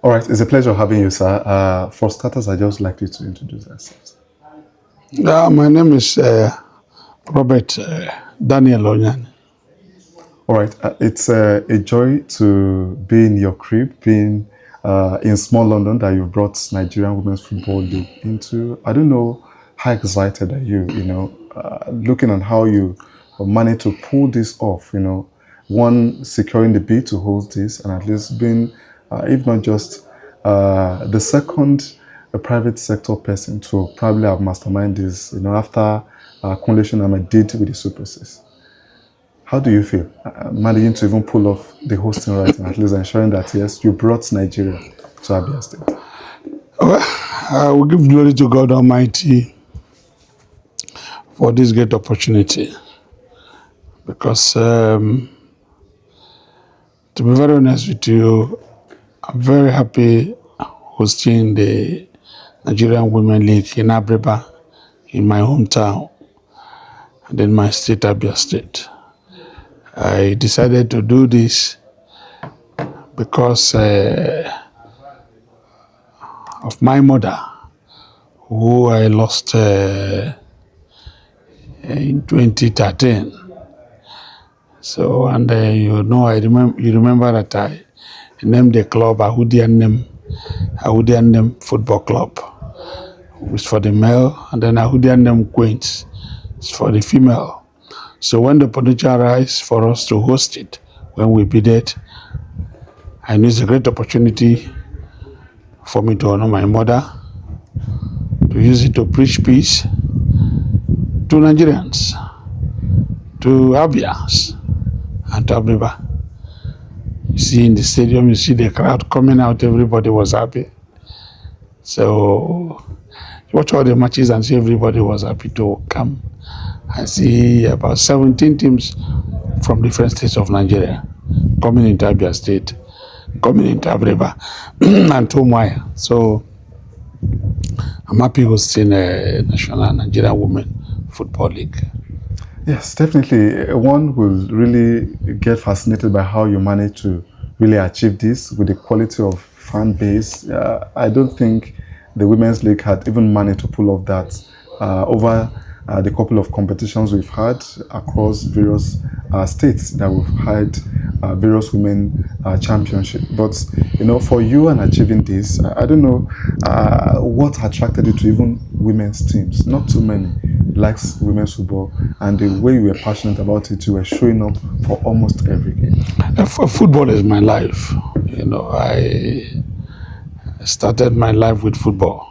All right, it's a pleasure having you, sir. For starters, I'd just like you to introduce yourselves. My name is Robert Daniel Onyeani. All right, it's a joy to be in your crib, being in small London that you've brought Nigerian Women's Football League into. I don't know how excited are you, looking at how you managed to pull this off, one, securing the bid to host this, and at least being, if not just the second private sector person to probably have mastermind this, after Kunle Shunama did with the Super Six. How do you feel managing to even pull off the hosting right and at least ensuring that, yes, you brought Nigeria to Abia State? Well, I will give glory to God Almighty for this great opportunity because, to be very honest with you, I'm very happy hosting the Nigerian Women League in Abiriba, in my hometown, and in my state, Abia State. I decided to do this because of my mother, who I lost in 2013. So, and you remember that I named the club Ahudiyannem Football Club, which is for the male, and then Ahudiyannem Queens is for the female. So when the potential arose for us to host it, when we bid it, I knew it's a great opportunity for me to honor my mother, to use it to preach peace to Nigerians, to Abians, and to Abiriba. You see in the stadium, you see the crowd coming out, everybody was happy. So you watch all the matches and see everybody was happy to come. I see about 17 teams from different states of Nigeria coming into Abia State, coming into Abiriba and Tomaya. So I'm happy hosting a National Nigerian Women Football League. Yes, definitely. One will really get fascinated by how you managed to really achieve this with the quality of fan base. I don't think the Women's League had even managed to pull off that over the couple of competitions we've had across various states that we've had various women championship. But for you and achieving this, I don't know what attracted you to even women's teams. Not too many likes women's football, and the way you were passionate about it, you were showing up for almost every game. Football is my life. I started my life with football.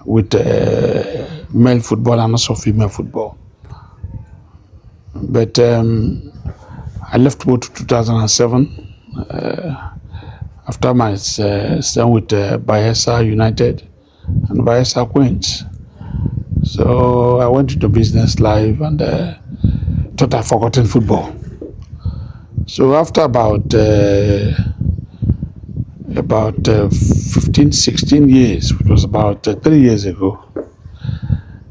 With male football and also female football. But I left both 2007 after my stint with Bayelsa United and Bayelsa Queens. So I went into business life and thought I'd forgotten football. So after about 15, 16 years, which was about 3 years ago,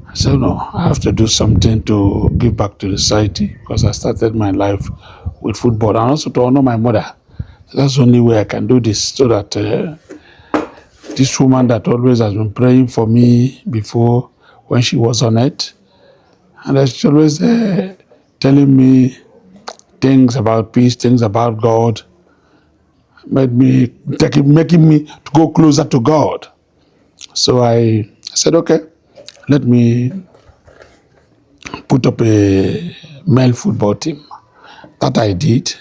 I said, no, I have to do something to give back to the society because I started my life with football and also to honor my mother. So that's the only way I can do this, so that this woman that always has been praying for me before when she was on it, and she's always telling me things about peace, things about God, making me to go closer to God. So I said, okay, let me put up a male football team. That I did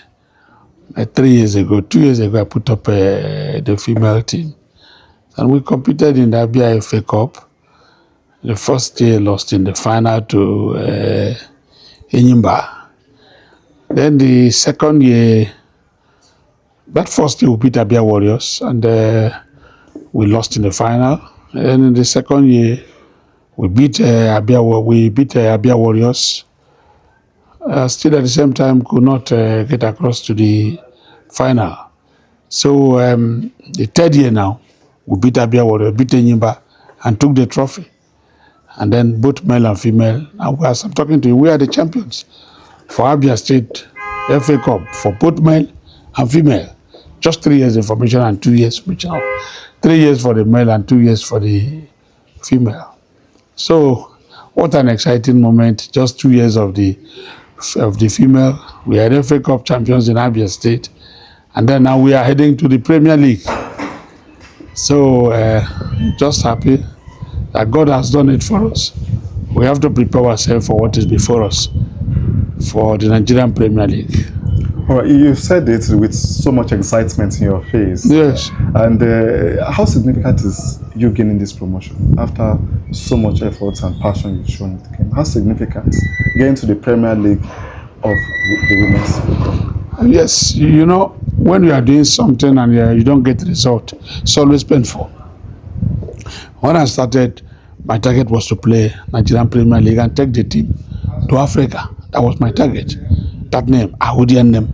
3 years ago. 2 years ago, I put up the female team. And we competed in the Abia FA Cup. The first year lost in the final to Enyimba. Then the second year, that first year we beat Abia Warriors and we lost in the final. And in the second year, we beat Abia Warriors. Still at the same time could not get across to the final. So the third year now, we beat Abia Warriors, beat Enyimba and took the trophy. And then both male and female, and as I'm talking to you, we are the champions for Abia State FA Cup for both male and female. Just 3 years information and 2 years regional. 3 years for the male and 2 years for the female. So what an exciting moment. Just 2 years of the female. We are FA Cup champions in Abia State. And then now we are heading to the Premier League. So just happy that God has done it for us. We have to prepare ourselves for what is before us for the Nigerian Premier League. All right, you said it with so much excitement in your face. Yes. And how significant is you gaining this promotion after so much effort and passion you've shown in the game? How significant getting to the Premier League of the women's football? Yes, you know, when you are doing something and you don't get the result, it's always painful. When I started, my target was to play Nigerian Premier League and take the team to Africa. That was my target. That name, Ahudiyannem.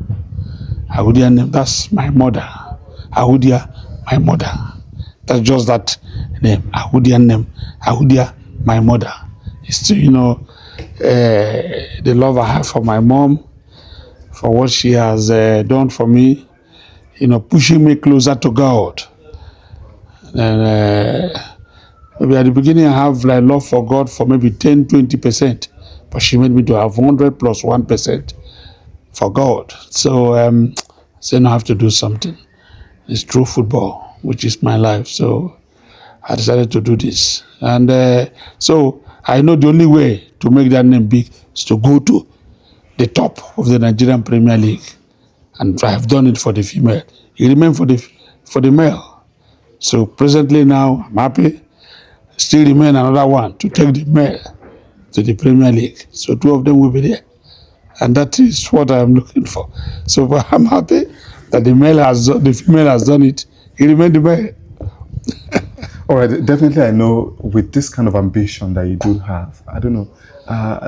Ahudiyannem, that's my mother. Ahudia, my mother. That's just that name, Ahudiyannem. Ahudia, my mother. It's still, you know, the love I have for my mom, for what she has done for me, you know, pushing me closer to God. And maybe at the beginning I have like love for God for maybe 10-20%, but she made me to have 100 plus 1% for God. So I said, no, I have to do something. It's true football, which is my life. So I decided to do this. And so I know the only way to make that name big is to go to the top of the Nigerian Premier League. And I have done it for the female. It remains for the male. So presently now, I'm happy. Still remain another one to take the male to the Premier League. So 2 of them will be there. And that is what I'm looking for. So I'm happy that the female has done it. It remains the male. All right, definitely I know with this kind of ambition that you do have, I don't know,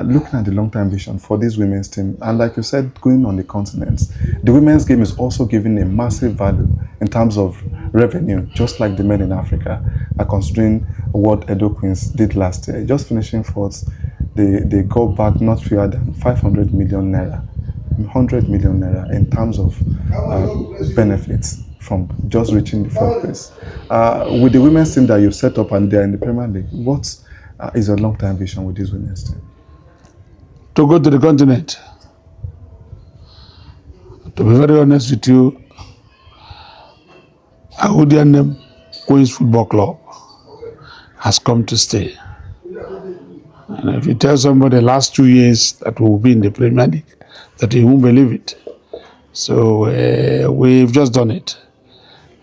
looking at the long-term vision for this women's team, and like you said, going on the continent, the women's game is also giving a massive value in terms of revenue, just like the men in Africa, considering what Edo Queens did last year. Just finishing fourth, they go back not fewer than 500 million naira, 100 million naira in terms of benefits from just reaching the fourth place. With the women's team that you've set up and they're in the Premier League, what is your long-term vision with this women's team? To go to the continent. To be very honest with you, Ahudiyannem Queens Football Club has come to stay. And if you tell somebody the last 2 years that we will be in the Premier League, that he won't believe it. So we've just done it.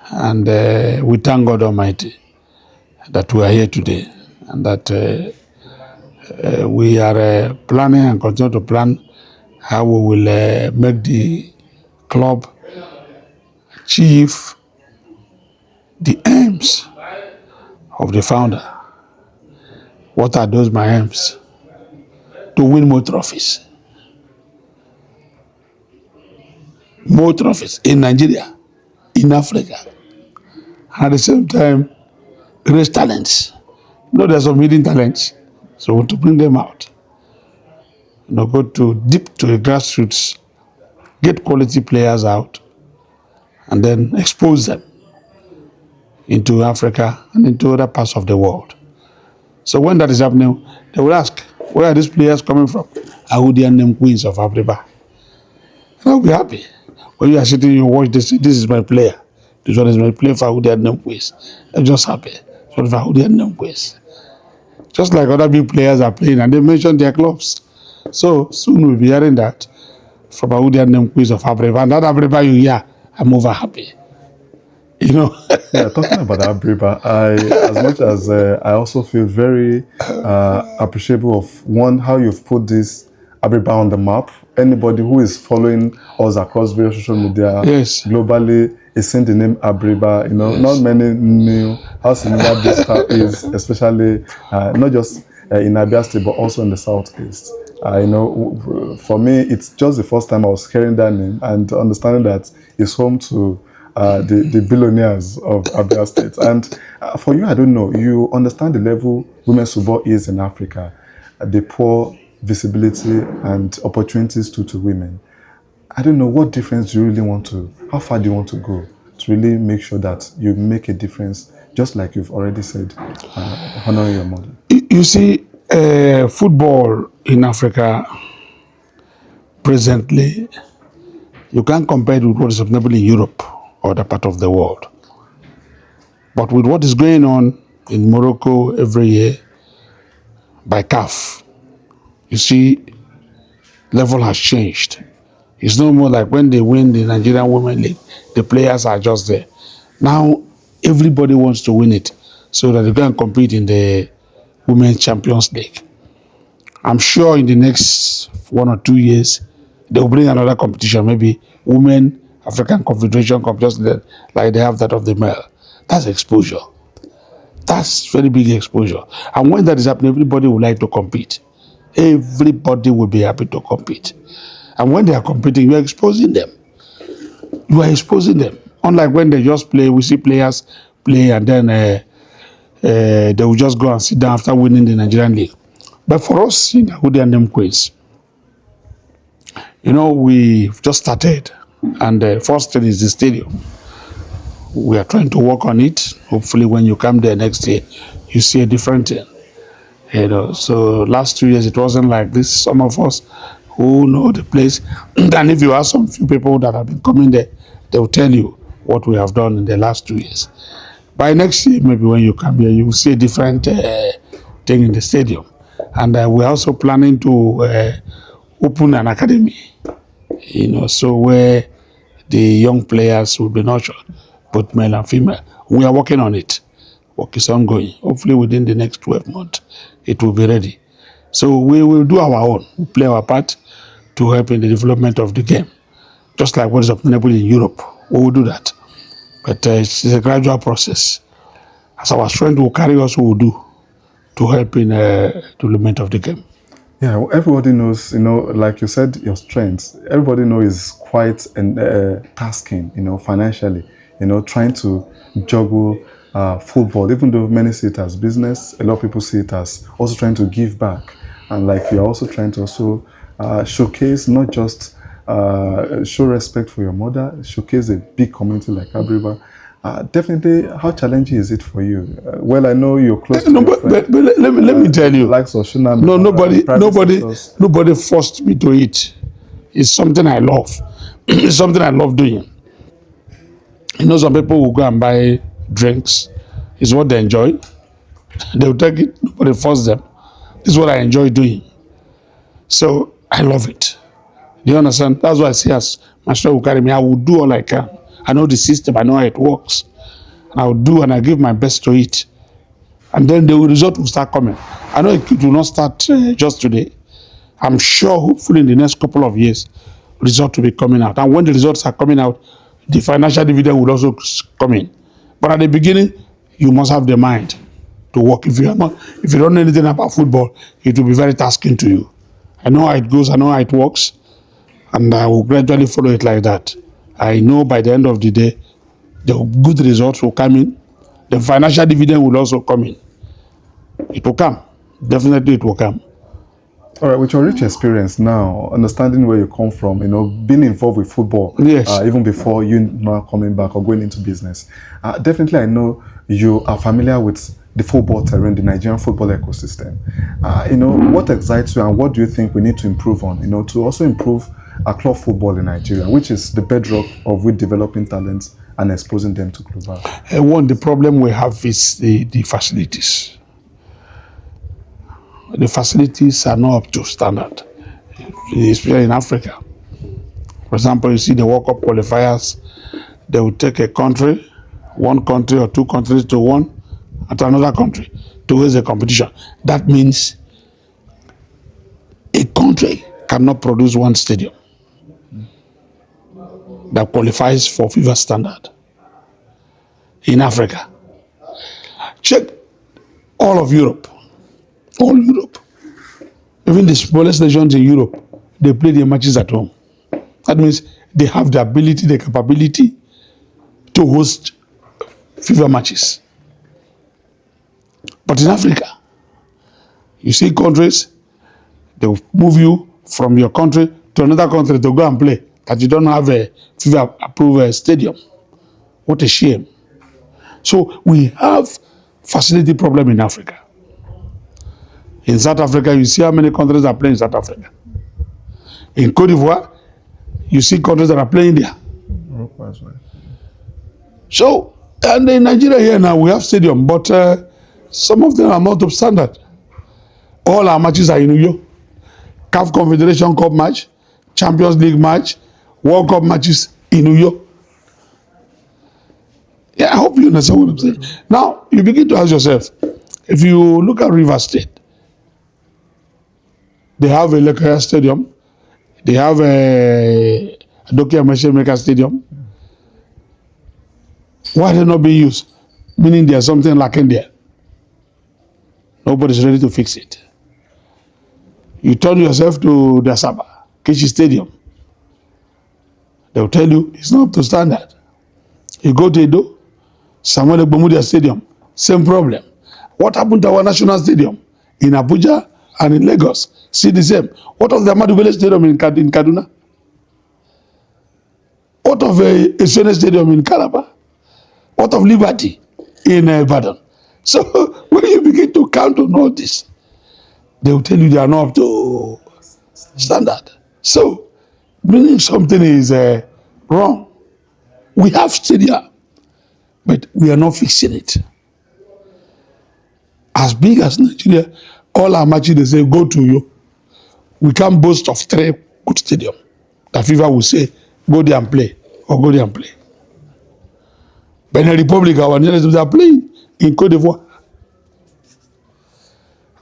And we thank God Almighty that we are here today and that we are planning and continue to plan how we will make the club achieve the aims of the founder. What are those my aims? To win more trophies. More trophies in Nigeria, in Africa. And at the same time, raise talents. You know, there's some hidden talents, so we want to bring them out. You know, go to deep to the grassroots, get quality players out, and then expose them into Africa and into other parts of the world. So when that is happening, they will ask, where are these players coming from? Ahudiyannem Queens of Abiriba. And I'll be happy. When you are sitting, you watch this is my player. This one is my player for Ahudiyannem Queens. I'm just happy. This one is for Ahudiyannem Queens. Just like other big players are playing, and they mention their clubs. So soon we'll be hearing that from Ahudiyannem Queens of Abiriba. And that Abiriba you hear, I'm over happy. You know. Yeah, talking about Abiriba, as much as I also feel very appreciable of one, how you've put this Abiriba on the map. Anybody who is following us across various social media globally is seeing the name Abiriba. You know, not many knew how similar this town is, especially not just in Abia State, but also in the southeast. You know, for me, it's just the first time I was hearing that name and understanding that it's home to the billionaires of Abia State. And for you, I don't know, you understand the level women's football is in Africa, the poor visibility and opportunities to women. I don't know, what difference do you really want to, how far do you want to go to really make sure that you make a difference, just like you've already said, honoring your mother? You see, football in Africa presently, you can't compare it with what is happening in Europe or the part of the world. But with what is going on in Morocco every year by CAF, you see, level has changed. It's no more like when they win the Nigerian Women League, the players are just there. Now, everybody wants to win it so that they can compete in the Women's Champions League. I'm sure in the next 1 or 2 years, they'll bring another competition, maybe Women African Confederation competition, like they have that of the male. That's exposure. That's very big exposure. And when that is happening, everybody would like to compete. Everybody will be happy to compete. And when they are competing, you are exposing them. You are exposing them. Unlike when they just play, we see players play and then they will just go and sit down after winning the Nigerian League. But for us in Ahudiyannem Queens, we've just started. And the first thing is the stadium. We are trying to work on it. Hopefully when you come there next year, you see a different thing. So last 2 years, it wasn't like this. Some of us who know the place, and if you ask some few people that have been coming there, they will tell you what we have done in the last 2 years. By next year, maybe when you come here, you will see a different thing in the stadium. And we're also planning to open an academy, so where the young players will be nurtured, both male and female. We are working on it. Work is ongoing. Hopefully within the next 12 months, it will be ready. So we will do our own, we'll play our part to help in the development of the game. Just like what is available in Europe, we will do that. But it's a gradual process. As our strength will carry us, we will do to help in the development of the game. Yeah, well, everybody knows, like you said, your strengths. Everybody knows is quite tasking, financially, trying to juggle football, even though many see it as business, a lot of people see it as also trying to give back. And like you're also trying to also showcase, not just show respect for your mother, showcase a big community like Abiriba. Definitely, how challenging is it for you? Well, I know you're close to your friend. But let me tell you. Likes of Shunam, No, nobody forced me to eat. It's something I love. It's something I love doing. Some people will go and buy drinks. It's what they enjoy. They will take it. Nobody force them. This is what I enjoy doing. So I love it. Do you understand? That's why I say as my strength will carry me, I will do all I can. I know the system. I know how it works. I will do and I give my best to it. And then the result will start coming. I know it will not start just today. I'm sure hopefully in the next couple of years, results will be coming out. And when the results are coming out, the financial dividend will also come in. But at the beginning, you must have the mind to work. If you don't know anything about football, it will be very tasking to you. I know how it goes. I know how it works. And I will gradually follow it like that. I know by the end of the day, the good results will come in. The financial dividend will also come in. It will come. Definitely it will come. All right, with your rich experience now, understanding where you come from, being involved with football, yes, even before you now coming back or going into business, definitely I know you are familiar with the football terrain, the Nigerian football ecosystem. What excites you and what do you think we need to improve on, to also improve our club football in Nigeria, which is the bedrock of with developing talents and exposing them to global? The problem we have is the facilities. The facilities are not up to standard, especially in Africa. For example, you see the World Cup qualifiers, they will take a country, one country or two countries to one, and to another country to host the competition. That means a country cannot produce one stadium that qualifies for FIFA standard in Africa. Check all of Europe. All Europe. Even the smallest nations in Europe, they play their matches at home. That means they have the ability, the capability to host FIFA matches. But in Africa, you see countries, they will move you from your country to another country to go and play. that you don't have a FIFA-approved stadium. What a shame. So we have facility problem in Africa. In South Africa, you see how many countries are playing in South Africa. In Cote d'Ivoire, you see countries that are playing there. Roco as well. So, and in Nigeria here now, we have stadium, but some of them are not up standard. All our matches are in Uyo. CAF Confederation Cup match, Champions League match, World Cup matches in Uyo. Yeah, I hope you understand what I'm saying. Now, you begin to ask yourself, if you look at Rivers State, they have a Lekaya Stadium, they have a Dokia Meshemeka Stadium. Why are they not being used? Meaning there's something lacking there. Nobody's ready to fix it. You turn yourself to the Asaba, Kechi Stadium. They'll tell you it's not up to standard. You go to Edo, Samuel Egbomudia Stadium, same problem. What happened to our national stadium in Abuja and in Lagos? See the same. What of the Ahmadu Bello Stadium in Kaduna? What of Esene Stadium in Calabar? What of Liberty in Ibadan? So when you begin to count on all this, they will tell you they are not up to standard. So meaning something is wrong. We have stadia, but we are not fixing it. As big as Nigeria, all our matches they say go to you. We can't boast of 3 good stadiums. The FIFA will say go there and play or go there and play. Benin Republic, our nearest, they are playing in Cote d'Ivoire.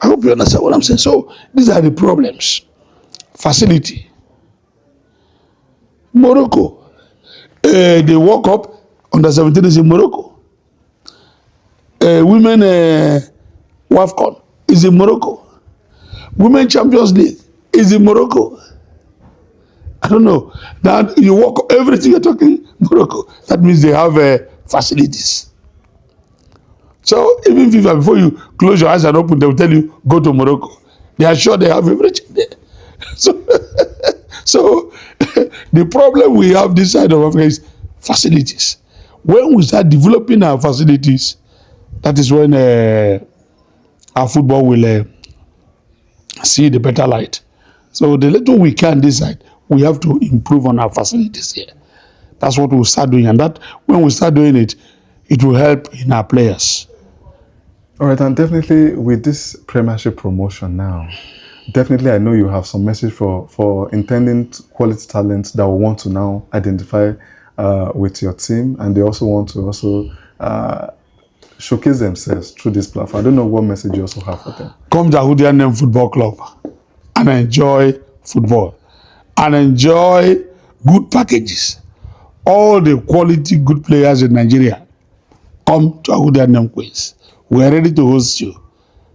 I hope you understand what I'm saying. So these are the problems. Facility. Morocco. The World Cup under 17 is in Morocco. Women WAFCON is in Morocco. Women Champions League is in Morocco. I don't know. Now you walk everything you're talking Morocco. That means they have facilities. So even FIFA, before you close your eyes and open, they will tell you go to Morocco. They are sure they have everything there. So the problem we have this side of Africa is facilities. When we start developing our facilities, that is when our football will see the better light. So the little we can decide, we have to improve on our facilities here. That's what we'll start doing. And that when we start doing it, it will help in our players. All right, and definitely with this Premiership promotion now, definitely I know you have some message for intending quality talents that will want to now identify with your team, and they also want to showcase themselves through this platform. I don't know what message you also have for them. Come to Ahudiyannem Football Club and enjoy football and enjoy good packages. All the quality good players in Nigeria, come to Ahudiyannem Queens. We are ready to host you.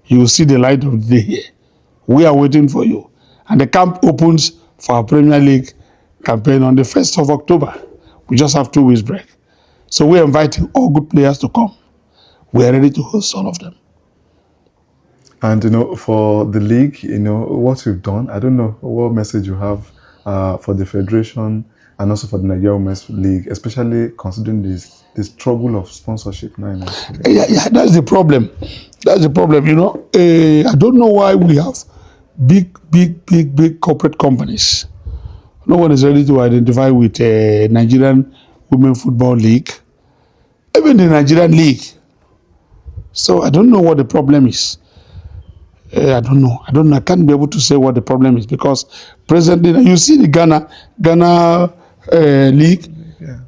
You will see the light of the day here. We are waiting for you. And the camp opens for our Premier League campaign on the 1st of October. We just have 2 weeks break. So we're inviting all good players to come. We are ready to host all of them. And, for the league, what we've done, I don't know what message you have for the Federation and also for the Nigeria Women's League, especially considering this struggle of sponsorship now in Nigeria. Yeah, that's the problem. That's the problem, I don't know why we have big corporate companies. No one is ready to identify with Nigerian Women Football League, even the Nigerian League. So I don't know what the problem is. I don't know. I can't be able to say what the problem is because presently, you see the Ghana League, Yeah.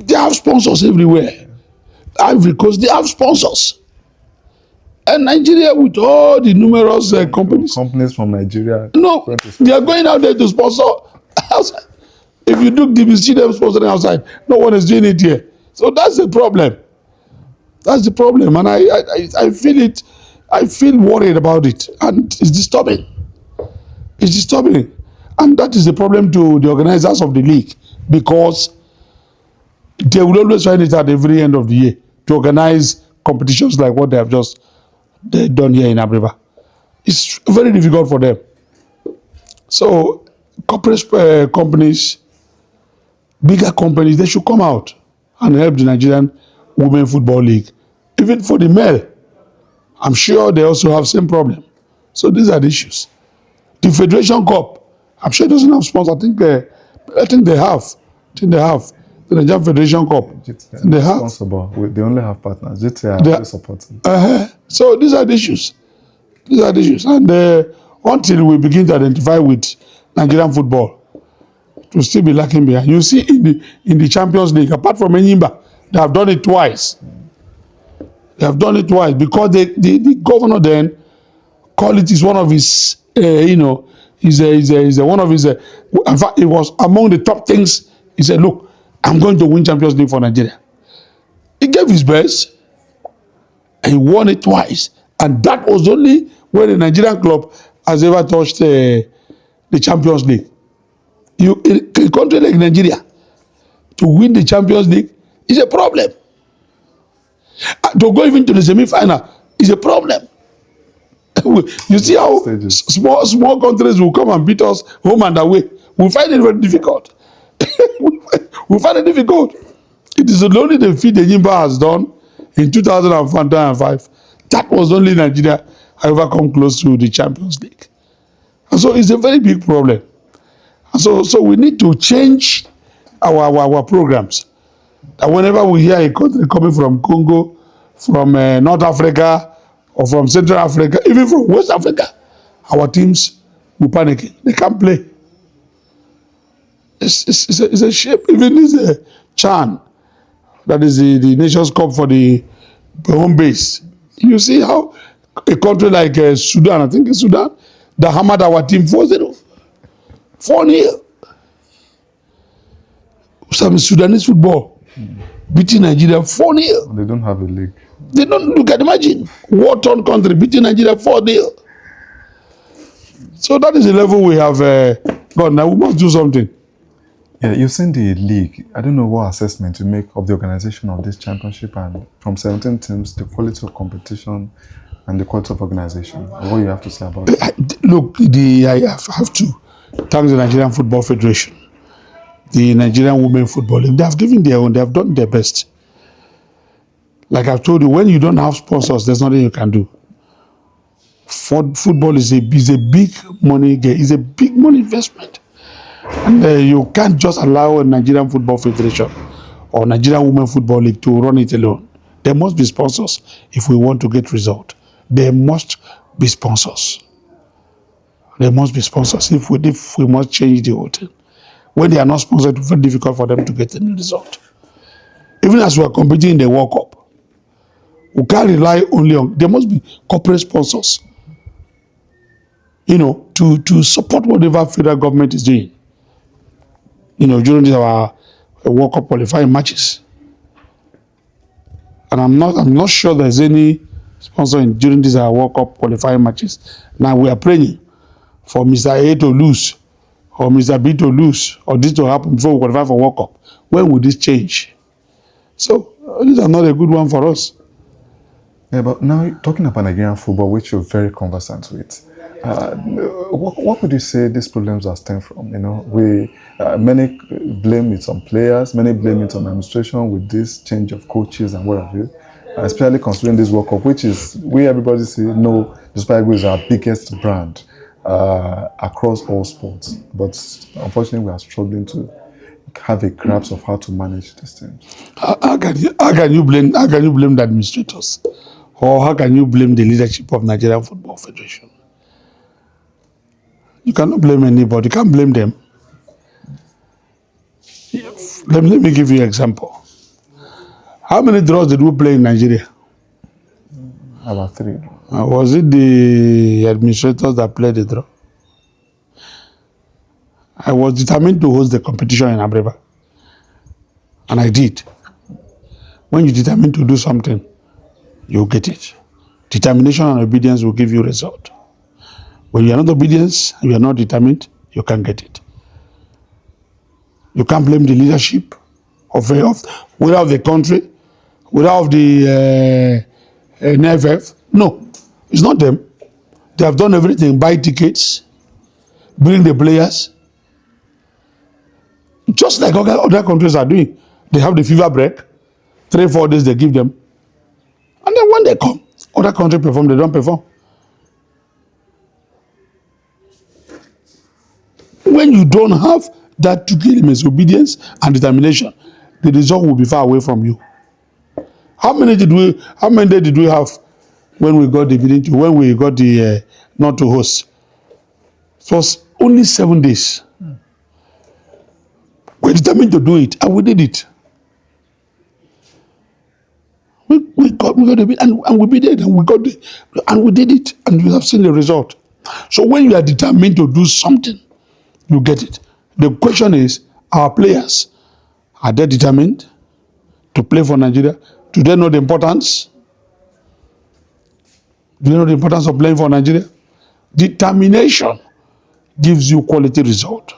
they have sponsors everywhere. Ivory Coast, they have sponsors. And Nigeria, with all the numerous companies. Companies from Nigeria. No, they are going out there to sponsor outside. If you look, you see them sponsoring outside. No one is doing it here. So that's the problem. That's the problem. And I feel it. I feel worried about it. And it's disturbing. It's disturbing. And that is the problem to the organizers of the league because they will always find it at every end of the year to organize competitions like what they have just done here in Abiriba. It's very difficult for them. So corporate companies bigger companies, they should come out and help the Nigerian Women Football League. Even for the male, I'm sure they also have same problem. So these are the issues. The Federation Cup, I'm sure it doesn't have sponsors. I think they have. The Nigerian Federation Cup. They have. Responsible. They only have partners. GTA They are are- supporting. So these are the issues. And until we begin to identify with Nigerian football, to still be lacking behind. You see in the Champions League, apart from Enyimba, they have done it twice. Because the governor then called it is one of his, is one of his. In fact, it was among the top things. He said, "Look, I'm going to win Champions League for Nigeria." He gave his best, and he won it twice. And that was only when a Nigerian club has ever touched the Champions League. In a country like Nigeria, to win the Champions League is a problem. To go even to the semi-final is a problem. You see how small countries will come and beat us home and away. We find it very difficult. we find it difficult. It is only the feat Enyimba has done in 2005. That was only Nigeria ever come close to the Champions League. And so it's a very big problem. And so we need to change our programs. And whenever we hear a country coming from Congo, from North Africa, or from Central Africa, even from West Africa, our teams will panic. They can't play. It's a shame. Even this CHAN, that is the Nations Cup for the home base. You see how a country like Sudan, I think it's Sudan, that hammered our team 4-0. 4-0. Some Sudanese football beating Nigeria 4-0. They don't have a league. They don't, you can imagine, war-torn country beating Nigeria 4-0. So that is the level we have gone. Now we must do something. Yeah, you've seen the league. I don't know what assessment you make of the organization of this championship, and from 17 teams, the quality of competition and the quality of organization. What you have to say about it? Look, I have to thank the Nigerian Football Federation, the Nigerian Women Football League. They have given their own. They have done their best. Like I've told you, when you don't have sponsors, there's nothing you can do. Football is a big money game. It's a big money investment. And you can't just allow a Nigerian Football Federation or Nigerian Women Football League to run it alone. There must be sponsors if we want to get result. There must be sponsors. There must be sponsors if we must change the whole thing. When they are not sponsored, it's very difficult for them to get any result. Even as we are competing in the World Cup, we can't rely only on, there must be corporate sponsors, to support whatever federal government is doing, during our World Cup qualifying matches. And I'm not sure there's any sponsor during these World Cup qualifying matches. Now we are praying for Mr. A to lose, or Mr. B to lose, or this to happen before we qualify for World Cup. When will this change? So these are not a good one for us. Yeah, but now talking about Nigerian football, which you're very conversant with, what would you say these problems are stem from? Many blame it on players, many blame it on administration with this change of coaches and what have you. Especially considering this World Cup, which is everybody know the Super Eagles is our biggest brand across all sports. But unfortunately, we are struggling to have a grasp of how to manage this thing. How can you blame the administrators? Or how can you blame the leadership of Nigerian Football Federation? You cannot blame anybody. You can't blame them. Let me give you an example. How many draws did we play in Nigeria? About 3. Was it the administrators that played the draw? I was determined to host the competition in Abiriba. And I did. When you determine to do something, you'll get it. Determination and obedience will give you result. When you are not obedient, you are not determined, you can't get it. You can't blame the leadership whether of the country, whether of the NFF. No, it's not them. They have done everything, buy tickets, bring the players, Just like other countries are doing. They have the fever break, 3-4 days they give them. And then when they come, other countries perform, they don't perform. When you don't have that two elements, obedience and determination, the result will be far away from you. How many days did we have when we got the bidding when we got the not to host? It was only 7 days. We're determined to do it, and we did it. We got the bid, and we bid it, and we did it, and you have seen the result. So when you are determined to do something, you get it. The question is, our players, are they determined to play for Nigeria? Do they know the importance? Do they know the importance of playing for Nigeria? Determination gives you quality result.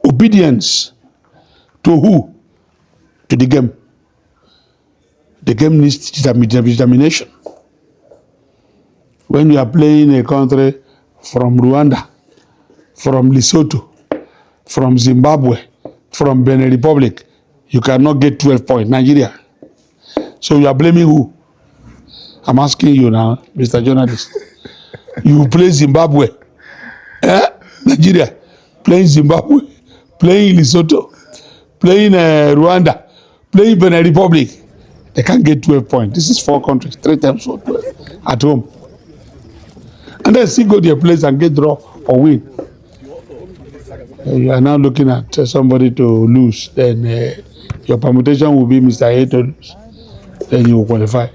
Obedience to who? To the game. The game needs determination. When you are playing a country from Rwanda, from Lesotho, from Zimbabwe, from Benin Republic, you cannot get 12 points. Nigeria. So you are blaming who? I'm asking you now, Mr. Journalist. You play Zimbabwe. Nigeria. Playing Zimbabwe. Playing Lesotho. Playing Rwanda. Playing Benin Republic. They can't get 12 points. This is 4 countries. 3 times 4, 12 at home. And then still go to a place and get draw or win. You are now looking at somebody to lose. Then your permutation will be Mr. A to lose. Then you will qualify.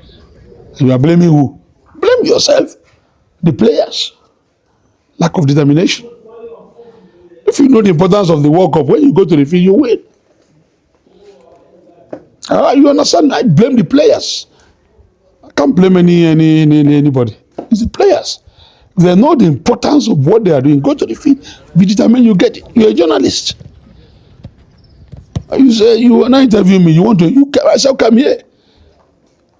And you are blaming who? Blame yourself. The players. Lack of determination. If you know the importance of the World Cup, when you go to the field, you win. You understand? I blame the players. I can't blame anybody. It's the players. If they know the importance of what they are doing, go to the field, be determined, you get it. You're a journalist. You say, you want to interview me, I shall come here.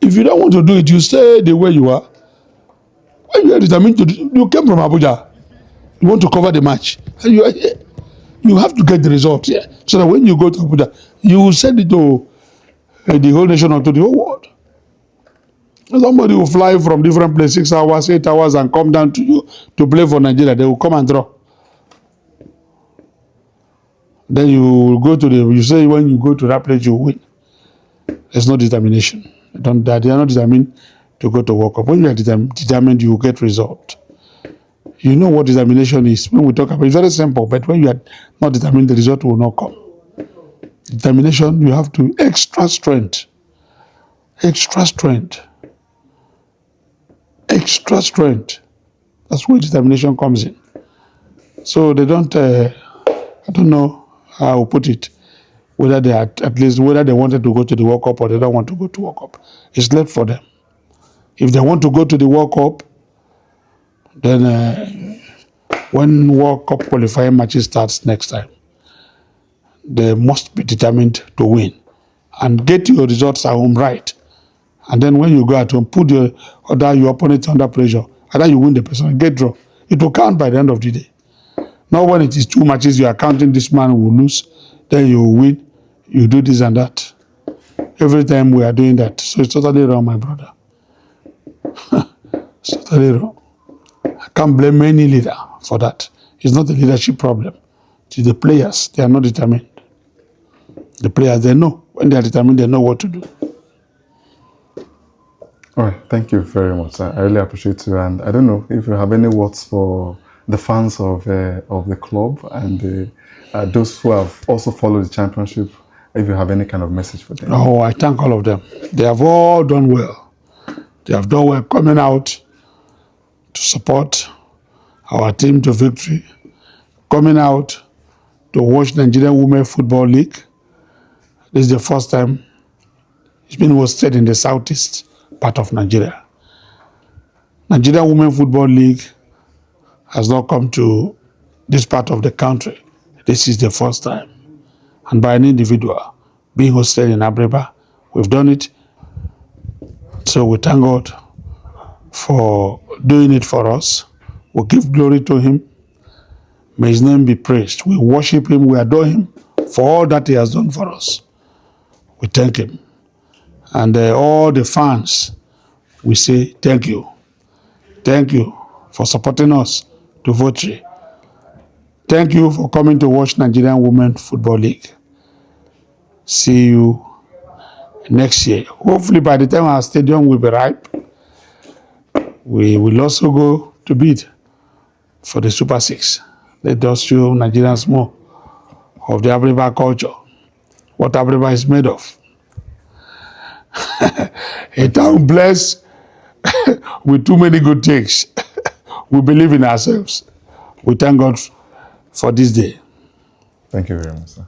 If you don't want to do it, you stay the way you are. When you are determined to do, you came from Abuja. You want to cover the match. And you are here. You have to get the result here. So that when you go to Abuja, you will send it to the whole nation or to the whole world. Somebody will fly from different places, 6 hours, 8 hours, and come down to you to play for Nigeria. They will come and draw. Then you go to you say when you go to that place, you win. There's no determination. They are not determined to go to World Cup. When you are determined, you will get result. You know what determination is. When we talk about it, it's very simple, but when you are not determined, the result will not come. Determination, you have to extra strength. Extra strength. Extra strength. That's where determination comes in. So they don't, I don't know how to put it, whether they are, at least whether they wanted to go to the World Cup or they don't want to go to World Cup. It's left for them. If they want to go to the World Cup, then when World Cup qualifying matches starts next time, they must be determined to win and get your results at home right. And then when you go at home, put your opponent under pressure. Either you win the person and get draw. It will count by the end of the day. Now when it is 2 matches, you are counting this man will lose, then you will win, you do this and that. Every time we are doing that. So it's totally wrong, my brother. It's totally wrong. I can't blame any leader for that. It's not a leadership problem. It's the players. They are not determined. The players, they know. When they are determined, they know what to do. All right, thank you very much. I really appreciate you. And I don't know if you have any words for the fans of the club and those who have also followed the championship, if you have any kind of message for them. Oh, I thank all of them. They have all done well. They have done well coming out to support our team to victory, coming out to watch Nigerian Women Football League. This is the first time it's been hosted in the southeast part of Nigeria. Nigerian Women Football League has not come to this part of the country. This is the first time. And by an individual being hosted in Abiriba, we've done it. So we thank God for doing it for us. We give glory to him. May his name be praised. We worship him, we adore him for all that he has done for us. We thank him. And all the fans, we say thank you. Thank you for supporting us to Votri. Thank you for coming to watch Nigerian Women Football League. See you next year. Hopefully by the time our stadium will be ripe, we will also go to bid for the Super Six. Let us show Nigerians more of the Abiriba culture, what Abiriba is made of. A town blessed with too many good things. We believe in ourselves. We thank God for this day. Thank you very much, sir.